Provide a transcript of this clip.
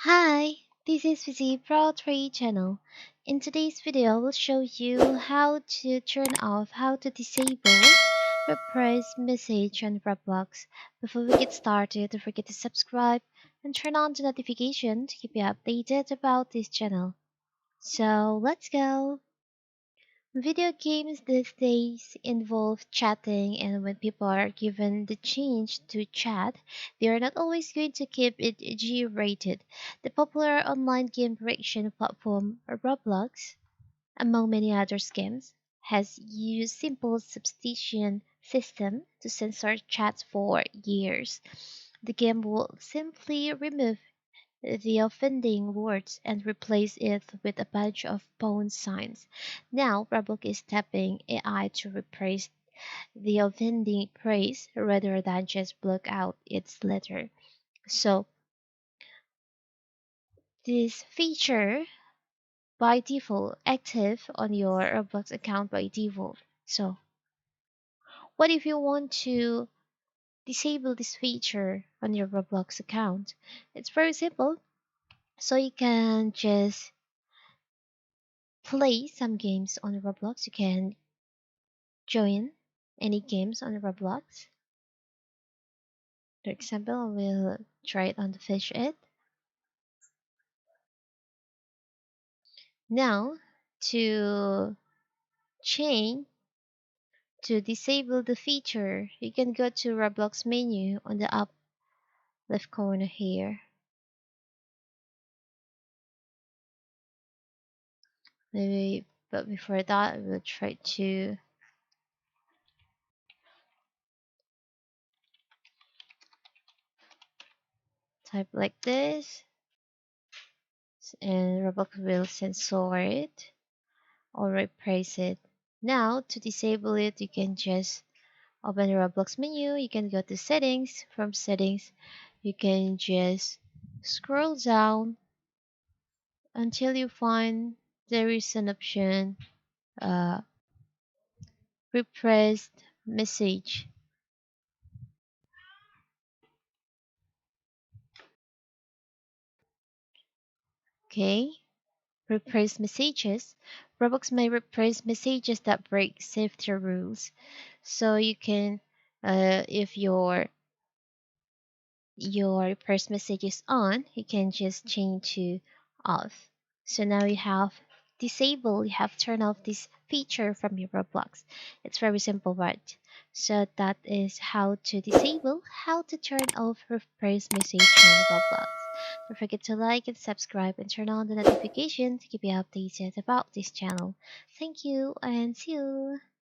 Hi, this is Vizi Pro 3 channel. In today's video, I will show you how to turn off, how to disable Rephrase message on Roblox. Before we get started, don't forget to subscribe and turn on the notification to keep you updated about this channel. So let's go! Video games these days involve chatting, and when people are given the chance to chat, they are not always going to keep it G-rated. The popular online game creation platform Roblox, among many other games, has used simple substitution system to censor chats for years. The game will simply remove the offending words and replace it with a bunch of pound signs. Now, Roblox is tapping AI to replace the offending praise rather than just block out its letter. So, this feature by default active on your Roblox account by default. So, what if you want to disable this feature on your Roblox account? It's very simple. So you can just play some games on Roblox. You can join any games on Roblox. For example, I will try it on the fish it. Now, to change, to disable the feature, you can go to Roblox menu on the up left corner here. Maybe, but before that, we'll try to type like this, and Roblox will censor it or replace it. Now, to disable it, you can just open the Roblox menu. You can go to settings. From settings, you can just scroll down until you find there is an option uh, repressed message. Okay, repressed messages. Roblox may repress messages that break safety rules. So you can, if your first message is on, you can just change to off. So now you have disabled, you have turned off this feature from your Roblox. It's very simple, right? So that is how to disable, how to turn off first message on Roblox. Don't forget to like and subscribe and turn on the notification to keep you updated about this channel. Thank you and see you.